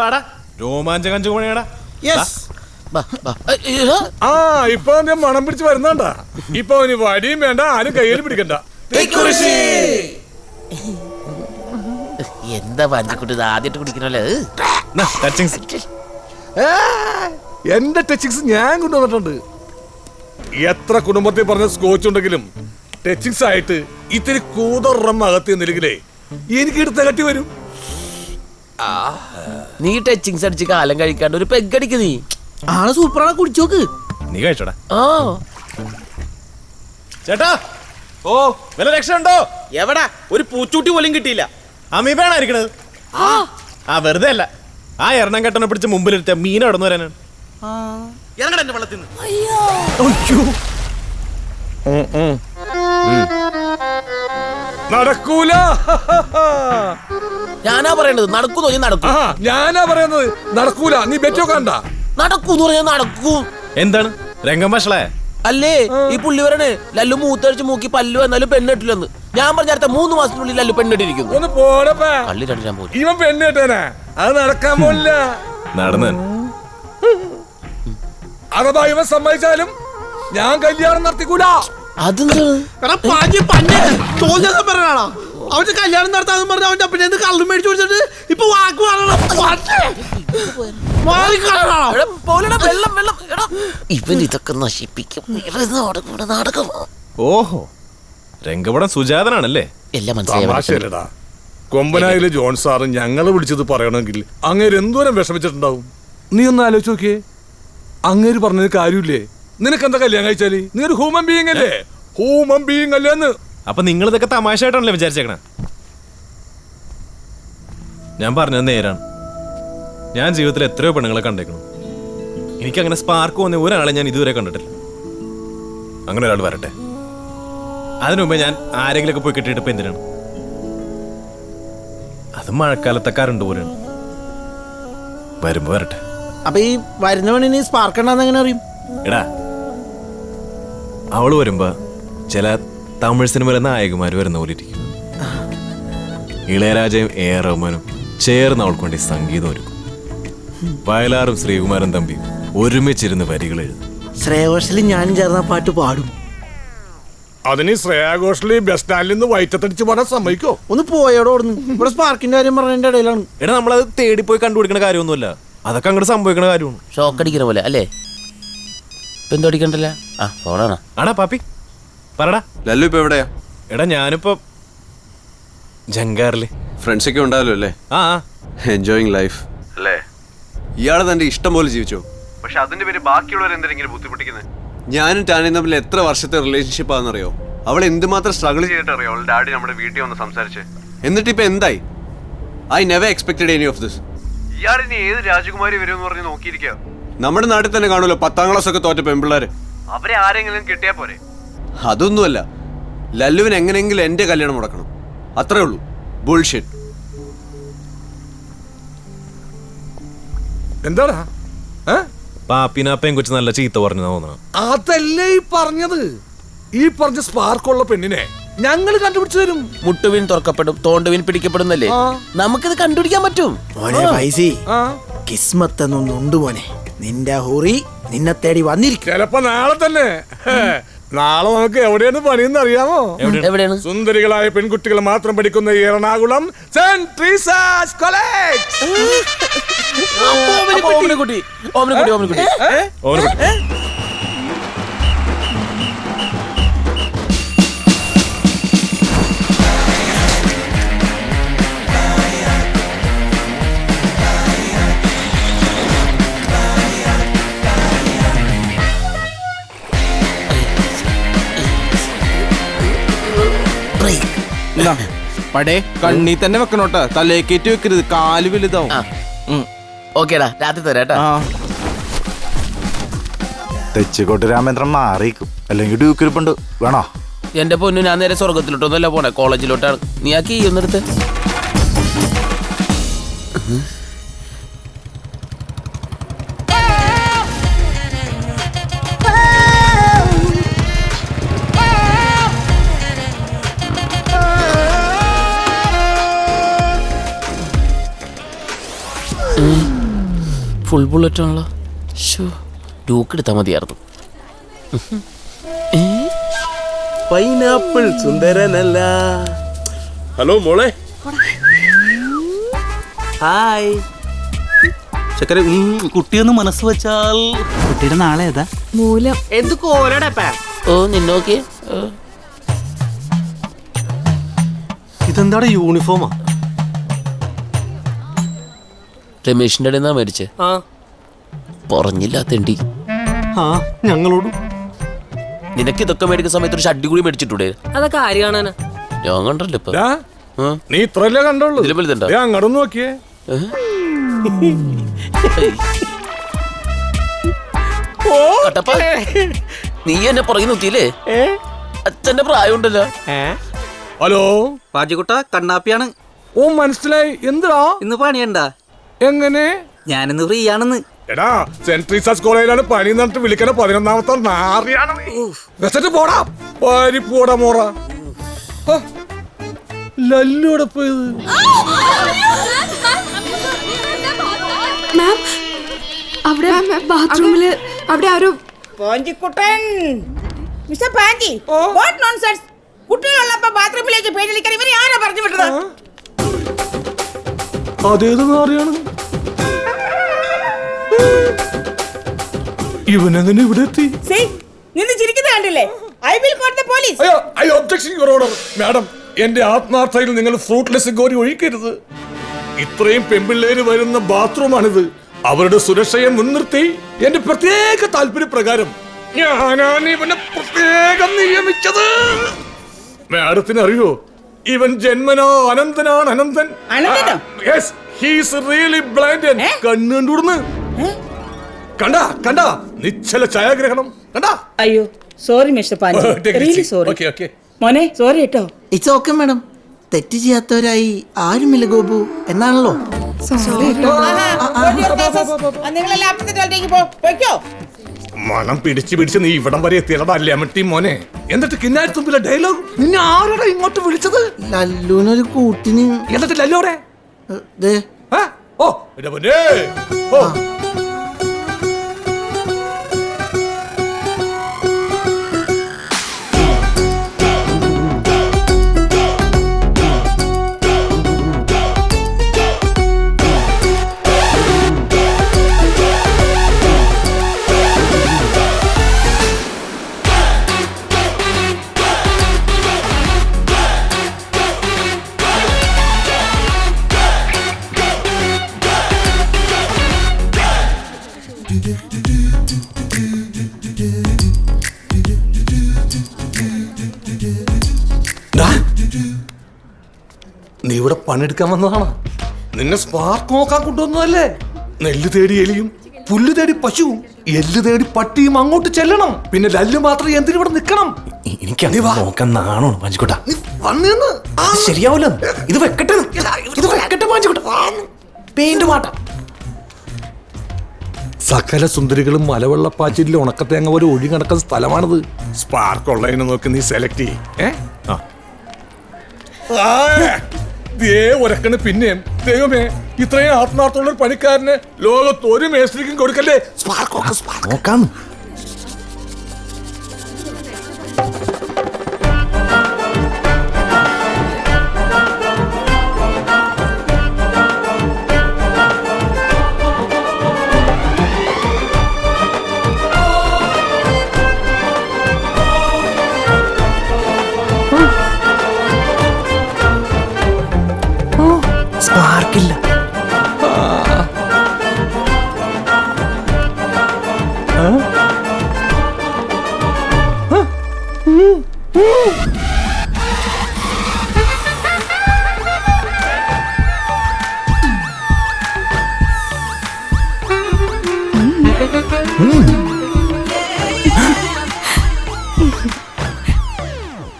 വാടാ രോമാഞ്ചകഞ്ചുമണിയാടാ. ഇപ്പൊ ഞാൻ മണം പിടിച്ച് വരുന്നണ്ട. ഇപ്പൊ അവന് വടിയും വേണ്ട, ആരും കയ്യിൽ പിടിക്കണ്ട. എന്താ പഞ്ചക്കുട്ടി ആദ്യമായിട്ട് കുടിക്കണല്ലേ? എന്റെ ടച്ചിങ്സ് ഞാൻ കൊണ്ടുവന്നിട്ടുണ്ട്. എത്ര കുടുംബത്തിൽ പറഞ്ഞ സ്കോച്ച് ഉണ്ടെങ്കിലും ടച്ചിങ്സ് ആയിട്ട് ഇത്തിരി കൂതറം അകത്തി നിന്നില്ലെങ്കിലേ എനിക്ക് എടുത്ത കട്ടി വരും. നീ ടച്ചിങ്സ് അടിച്ച് കാലം കഴിക്കാണ്ട് ഒരു പെഗടിക്ക്. നീ ആള് സൂപ്പറാണ്, കുടിച്ചോക്ക്. നീ കഴിച്ചോടാ. ചേട്ടാ, ഓ വല്ല രക്ഷയുണ്ടോ? എവിടാ? ഒരു പൂച്ചൂട്ടി പോലും കിട്ടിയില്ല. അമീബാണ് ഇരിക്കണത്. വെറുതെ അല്ല, ആ എണ്ണം കെട്ടനെ പിടിച്ച് മുമ്പിലിരുത്ത മീൻ അടന്നു വരാനാണ്. ഇറങ്ങട എന്റെ വെള്ളത്തിൽ നിന്ന്. നടക്കൂല. ഞാനാ പറയണത് നടക്കൂന്ന് പറഞ്ഞാൽ നടക്കും. ഞാനാ പറയുന്നത് നടക്കൂല. നീ ബെറ്റോ കണ്ട നടക്കൂന്ന് പറഞ്ഞാൽ നടക്കും. എന്താണ് രംഗം വഷളേ? അല്ലേ ഈ പുള്ളി പറയണേ ലല്ലു മൂത്തടിച്ച് മൂക്കി പല്ലു വന്നാലും പെണ്ണിട്ടില്ലെന്ന്. ഞാൻ പറഞ്ഞ അടുത്ത 3 മാസത്തിനുള്ളിൽ ലല്ലു പെണ്ണിട്ടിരിക്കുന്നു. ഒന്ന് പോടപ്പാ. പള്ളി രണ്ടിരാൻ പോലും ഇവൻ പെണ്ണ് കെട്ടാനാ? അത് നടക്കാൻ പോലില്ല. നടന്ന് അഥവാ ഇവൻ സമ്മതിച്ചാലും ഞാൻ കല്യാണം നടത്തിക്കൂല. പറഞ്ഞാണോ അവന്റെ കല്യാണം നടത്താന്ന് പറഞ്ഞ അവന്റെ അപ്പനെ കള്ളും മേടിച്ചു കൊടുത്തിട്ട് ഇപ്പൊ വാക്ക് ഇവൻ ഇതൊക്കെ നശിപ്പിക്കും. ഓഹോ, രംഗപടം സുജാതനാണല്ലേ? എല്ലാം മനസ്സിലായി. കൊമ്പനായിലെ ജോൺ സാറ് ഞങ്ങളെ വിളിച്ചത് പറയണമെങ്കിൽ അങ്ങേര് എന്തോരം വിഷമിച്ചിട്ടുണ്ടാവും. നീ ഒന്ന് ആലോചിച്ച് നോക്കിയേ. അങ്ങേര് പറഞ്ഞത് കാര്യമില്ലേ? നിനക്കെന്താ കല്യാണം കഴിച്ചാല്? നീ ഒരു ഹ്യൂമൻ ബീയിങ് അല്ലേ? ഹ്യൂമൻ ബീയിങ് അല്ലേന്ന്. അപ്പൊ നിങ്ങൾ ഇതൊക്കെ തമാശയായിട്ടാണല്ലേ വിചാരിച്ചേക്കണേ? ഞാൻ പറഞ്ഞത് നേരാണ്. ഞാൻ ജീവിതത്തിൽ എത്രയോ പെണ്ണുങ്ങളെ കണ്ടേക്കണം. എനിക്കങ്ങനെ സ്പാർക്ക് വന്ന ഒരാളെ ഞാൻ ഇതുവരെ കണ്ടിട്ടില്ല. അങ്ങനെ ഒരാൾ വരട്ടെ. അതിനുമുമ്പേ ഞാൻ ആരെങ്കിലൊക്കെ പോയി കിട്ടിയിട്ട് ഇപ്പൊ എന്തിനാണ്? അത് മഴക്കാലത്തെക്കാരുണ്ട് പോലെയാണ്. വരുമ്പോ വരട്ടെ. അപ്പൊ ഈ വരുന്ന പെണ്ണിന് സ്പാർക്ക് ഉണ്ടാന്ന് എങ്ങനെ അറിയും? എടാ, അവള് വരുമ്പോ ചില തമിഴ് സിനിമയിലെ നായകന്മാര് വരുന്ന പോലെ ഇരിക്കും. ഇളയരാജയും A.R. റഹ്മാനും ചേർന്ന് അവൾക്ക് വേണ്ടി സംഗീതം ഒരുക്കും. വയലാറും ശ്രീകുമാരൻ തമ്പിയും ഒരുമിച്ചിരുന്ന് വരികൾ എഴുതും. ശ്രേയഘോഷല് ഞാനും ചേർന്ന പാട്ട് പാടും. അതിന് ശ്രേയാഘോഷല് ബസ് സ്റ്റാൻഡിൽ നിന്ന് വയറ്റത്തടിച്ച് പാടാൻ സമ്മതിക്കോ? ഒന്ന് പോയോടെ ഓടുന്നു. ഇവിടെ സ്പാർക്കിന്റെ കാര്യം പറഞ്ഞതിന്റെ ഇടയിലാണ്. എടാ, നമ്മളത് തേടിപ്പോയി കണ്ടുപിടിക്കുന്ന കാര്യമൊന്നുമല്ല. അതൊക്കെ അങ്ങോട്ട് സംഭവിക്കുന്ന കാര്യമാണ്. ഷോക്ക് അടിക്കുന്ന പോലെ അല്ലേ? ഇപ്പൊ എന്തോ അടിക്കണ്ടല്ല. ഫോണാണോ? ആടാ പാപ്പി, പറടാ. ലല്ലു ഇപ്പൊ എവിടെയാ? എടാ, ഞാനിപ്പോ ജങ്കാറില്. ഫ്രണ്ട്സ് ഒക്കെ ഉണ്ടാവല്ലോ അല്ലേ? എൻജോയിങ് ലൈഫ് അല്ലേ? ഇയാളെ തന്റെ ഇഷ്ടം പോലെ ജീവിച്ചോ. പക്ഷെ അതിന്റെ പേര് ബാക്കിയുള്ളവർ എന്തെങ്കിലും ബുദ്ധിമുട്ടിക്കുന്നത്. ഞാനും ടാനയും തമ്മിൽ എത്ര വർഷത്തെ റിലേഷൻഷിപ്പ് ആണെന്നറിയോ? അവൾ എന്തുമാത്രം സ്ട്രഗിൾ ചെയ്തിട്ടറിയോ അവളുടെ ഡാഡി നമ്മുടെ വീട്ടിൽ വന്ന് സംസാരിച്ച്. എന്നിട്ട് ഇപ്പൊ എന്തായി? I never expected any of this. ഇയാളിനി ഏത് രാജകുമാരി വരുമെന്ന് പറഞ്ഞ് നോക്കിയിരിക്കുക. നമ്മുടെ നാട്ടിൽ തന്നെ കാണുമല്ലോ 10ാം ക്ലാസ് ഒക്കെ തോറ്റ പെൺപിള്ളേര്. അവരെ ആരെങ്കിലും കിട്ടിയാ പോരെ? അതൊന്നുമല്ല, ലല്ലുവിന് എങ്ങനെയെങ്കിലും എന്റെ കല്യാണം മുടക്കണം, അത്രേ ഉള്ളൂ. ബുൾഷിറ്റ്. എന്താടാ പാപ്പിനാ പെൺകൊച്ച് നല്ല ചീത്ത പറഞ്ഞു തോന്നണം. അതല്ലേ ഈ പറഞ്ഞത്. ഈ പറഞ്ഞ സ്പാർക്കുള്ള പെണ്ണിനെ ഞങ്ങൾ കണ്ടുപിടിച്ചു തരും. മുട്ടുവിൻ തുറക്കപ്പെടും, തോണ്ടുവിൻ പിടിക്കപ്പെടുന്നല്ലേ? നമുക്കിത് കണ്ടുപിടിക്കാൻ പറ്റും. കിസ്മത്ത് എന്നൊന്നുണ്ട് മോനെ. നിന്റെ ഹൂറി നിന്നെ തേടി വന്നിരിക്കും. ചിലപ്പോ നാളെ തന്നെ. നാളെ നമുക്ക് എവിടെയാണ് പണിയെന്ന് അറിയാമോ? എവിടെയാണ്? സുന്ദരികളായ പെൺകുട്ടികൾ മാത്രം പഠിക്കുന്ന എറണാകുളം സെന്റ് ട്രീസാസ് കോളേജ്. ഓമനക്കുട്ടി. പടേ കണ്ണി തന്നെ വെക്കണോട്ടാ, തലേക്കേറ്റ് വെക്കരുത്, കാല് വലുതാവും. ഓക്കേടാ, രാത്രി തരാട്ടാ. തെച്ചിക്കോട്ട് രാമേന്ദ്രൻ മാറിയിരിക്കും, അല്ലെങ്കിൽ ഡ്യൂക്കിരിപ്പുണ്ട്. വേണോ? എന്റെ പൊന്നു, ഞാൻ നേരെ സ്വർഗത്തിലോട്ടൊന്നല്ല പോണേ, കോളേജിലോട്ടാണ്. നീ ആ കീ ഒന്നെടുത്ത്. ഫുൾ ബുള്ളറ്റ് ആണല്ലോ. ഡൂക്ക് എടുത്താൽ മതിയായിരുന്നു. പൈനാപ്പിൾ സുന്ദരനല്ല. ഹലോ മോളെ. ഹായ്. ചക്കര കുട്ടിയൊന്ന് മനസ്സ് വെച്ചാൽ കുട്ടിയുടെ നാളെ ഏതാ? മൂലം. എന്ത് കോലടപ്പാ. ഓ നിന്നോക്കെ ഇതെന്താടെ യൂണിഫോമാ? രമേശിന്റെ ഇടയിൽ നിന്നാ മേടിച്ചേ. പറഞ്ഞില്ല തെണ്ടി. ഞങ്ങളോടും. നിനക്ക് ഇതൊക്കെ മേടിക്കുന്ന സമയത്ത് ഒരു ഷഡ്ഡി കൂടി മേടിച്ചിട്ടൂടെ? അതൊക്കെ ആര് കാണാനാ? ഞാൻ കണ്ടല്ലോ ഇപ്പൊ. നീ ഇത്രല്ലേ കണ്ടുള്ളൂ. ഇതിലും വലുതുണ്ടോ? അങ്ങോട്ടൊന്ന് നോക്കിയേ. കട്ടപ്പ, നീ എന്നെ പുറകെ നോക്കിയില്ലേ? അച്ഛന്റെ പ്രായം ഉണ്ടല്ലോ. ഹലോ പാജിക്കുട്ട, കണ്ണാപ്പിയാണ്. ഓ മനസ്സിലായി. എന്താ ഇന്ന് പണിയുണ്ടാ? എങ്ങനെ? ഞാനിന്ന് ഫ്രീ ആണെന്ന്. എടാ സെന്റ് റീസസ് കോളേജിലാണ് പണി എന്നിട്ട് വിളിക്കണ 11ാമത്തെ നാറിയാണ് നീ. വെച്ചിട്ട് പോടാ പോടാ മോറ. ലല്ലോടെ പോയത്. മാം, അവിടെ ബാത്റൂമില് അവിടെ ആരോ. പോഞ്ചിക്കുട്ടൻ, മിസ്റ്റർ പാഞ്ചി, വാട്ട് നോൺസെൻസ്. കുട്ടികളുള്ളപ്പോ ബാത്റൂമിലേക്ക് പേടിക്കാൻ ഇവരെ ആരാ പറഞ്ഞു വിട്ടത്? അതേത് നാറിയാണ്? ഇവനെങ്ങനെ ഇവിടെ എത്തി? നിന്ന് ചിരിക്കുന്നത് കണ്ടില്ലേ? I will call the police. അയ്യോ I objection your order. Madam, എന്റെ ആത്മാർത്ഥയിൽ നിങ്ങൾ ഫ്രൂട്ട്ലെസ് ഗോരി ഒഴിക്കരുത്. ഇത്രയും പെമ്പിള്ളേര് വരുന്ന ബാത്റൂമാണിത്. അവരുടെ സുരക്ഷയെ മുൻനിർത്തി എന്റെ പ്രത്യേക താല്പര്യപ്രകാരം ഞാനാണ് ഇവനെ പ്രത്യേകം നിയമിച്ചത്. മാഡത്തിന് അറിയോ, ഇവൻ ജന്മനാ അനന്തനാണ്. Ananthan. Yes, he is really blind. കണ്ണുകൊണ്ടുവിടുന്ന് കണ്ട നിശ്ചല ഛായാഗ്രഹണം കണ്ട. അയ്യോ sorry mister Panchi, really sorry. മോനെ സോറി കേട്ടോ. It's okay madam. തെറ്റ് ചെയ്യാത്തവരായി ആരുമില്ല ഗോപു എന്നാണല്ലോ. നിങ്ങളെല്ലാം അപ്പത്തെ തോട്ടേക്ക് പോയിക്കോ. മണം പിടിച്ച് നീ ഇവിടം വരെ എത്തിയടാ ലെമട്ടി മോനെ. എന്നിട്ട് കിന്നാരത്തുമ്പിലെ ഡയലോഗ്. നിന്നെ ആരോടാ ഇങ്ങോട്ട് വിളിച്ചത്? ലല്ലുവിനൊരു കൂട്ടിന്. എന്നിട്ട് ലല്ലോടെ ഓ ഓ നീ ഇവിടെ പണിയെടുക്കാൻ വന്നതാണ്. നിന്നെ സ്പാർക്ക് നോക്കാൻ കൊണ്ടുവന്നതല്ലേ. നെല്ല് തേടി എലിയും പുല്ല് തേടി പശുവും എല്ല് തേടി പട്ടിയും അങ്ങോട്ട് ചെല്ലണം. പിന്നെ ലല്ല് മാത്രം എന്തിനു ഇവിടെ നിക്കണം? എനിക്ക് നോക്കാൻ നാണോ പാഞ്ചിക്കുട്ട? നീ വന്നു ശരിയാവൂല. ഇത് വെക്കട്ടെ പാഞ്ചിക്കുട്ട. പെയിന്റ് മാട്ടാം. സകല സുന്ദരികളും മലവെള്ളപ്പാച്ചിലെ ഉണക്കത്തേങ്ങ പോലെ ഒഴി കിടക്കുന്ന സ്ഥലമാണിത്. സ്പാർക്ക് ഉള്ളതിനെ നോക്കി നീ സെലക്ട് ചെയ്യേ. ഒരക്കണ്. പിന്നെയും ദൈവമേ, ഇത്രയും ആത്മാർത്ഥമുള്ള ഒരു പണിക്കാരന് ലോകത്ത് ഒരു മേസ്ത്രിക്കും കൊടുക്കല്ലേ. സ്പാർക്ക് നോക്കാം. സ്പാർക്കില്ല.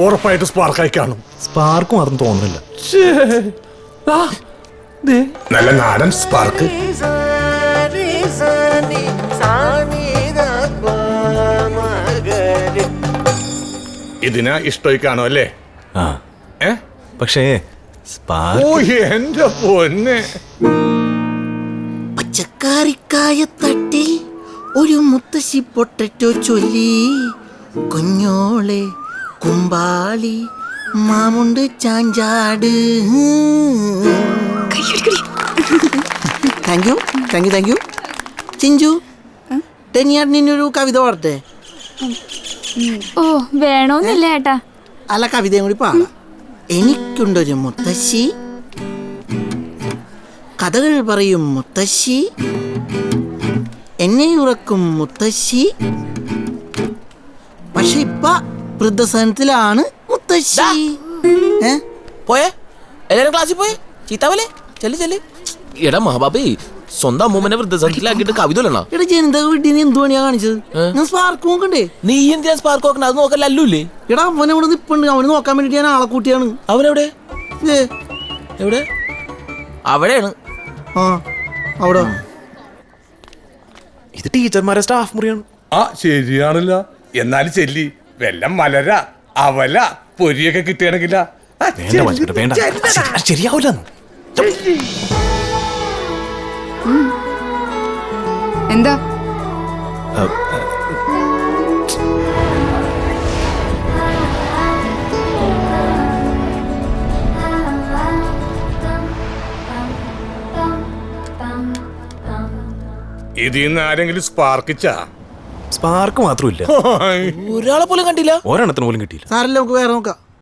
ഉറപ്പായിട്ട് സ്പാർക്കായി കാണും. സ്പാർക്ക് മാത്രം തോന്നുന്നില്ല. നല്ല നാടൻ സ്പാർക്ക്. ഇതിനാ ഇഷ്ടമായി കാണും അല്ലേ? പക്ഷേ ഓ എന്റെ പൊന്നെ. പച്ചക്കറിക്കായ തട്ടിൽ ഒരു മുത്തശ്ശി പൊട്ടറ്റോ ചൊല്ലി, കുഞ്ഞോളെ കുമ്പാളി മാമുണ്ട് ചാഞ്ചാട്. Thank you thank you thank you. Chinchu, ടെനിയാട്ടിനൊരു കവിത പാടട്ടെ? ഓ വേണോന്നില്ല ഏട്ടാ. അല്ല, കവിതയും കൂടി പാടാം. എനിക്കുണ്ടൊരു മുത്തശ്ശി, കഥകൾ പറയും മുത്തശ്ശി, എന്നെ ഉറക്കും മുത്തശ്ശി, പക്ഷെ ഇപ്പ വൃദ്ധസദനത്തിലാണ് മുത്തശ്ശി. പോയേ എല്ലാരും ക്ലാസ്സിൽ പോയേ. ചീത്താവല്ലേ? ചെല്ല് ചെല്ല്. എടാ മഹാബാബേ, സ്വന്തം അമ്മൂമ്മനെ വൃദ്ധസദനത്തിലാക്കിയിട്ട് കവിത ഉള്ളണോ? എടാ ജനന്ത വീട്ടിൽ നീ എന്ത് പണിയാ കാണിച്ചത്? ഞാൻ സ്പാർക്ക് നോക്കണ്ടേ? നീ എന്തിനാ സ്പാർക്ക് നോക്കണ? അത് നോക്കാൻ ലല്ലൂല്ലേ? എടാ അവനെ ഇവിടെ നിപ്പുണ്ട്, അവന് നോക്കാൻ വേണ്ടിട്ട് ഞാൻ ആളെ കൂട്ടിയാണ്. അവനെവിടെ? എവിടെ? അവിടെയാണ്. ആ അവിടെ. ഇത് ടീച്ചർമാരെ സ്റ്റാഫ് മുറിയാണ്. ആ ശരിയാണല്ല. എന്നാലും ചെല്ലി വെല്ലം മലര അവല പൊരിയൊക്കെ കിട്ടുകയാണെങ്കില. വേണ്ട മനുഷ്യരുടെ വേണ്ട, ശരിയാവില്ല. എന്താ ഇതിൽ നിന്ന് ആരെങ്കിലും സ്പാർക്കിച്ചാ? സ്പാർക്ക് മാത്രമില്ല, ഒരാളെ പോലും കണ്ടില്ല. ഒരെണ്ണത്തിന് പോലും കിട്ടിയില്ല. സാറല്ലേ, നമുക്ക് വേറെ നോക്കാം.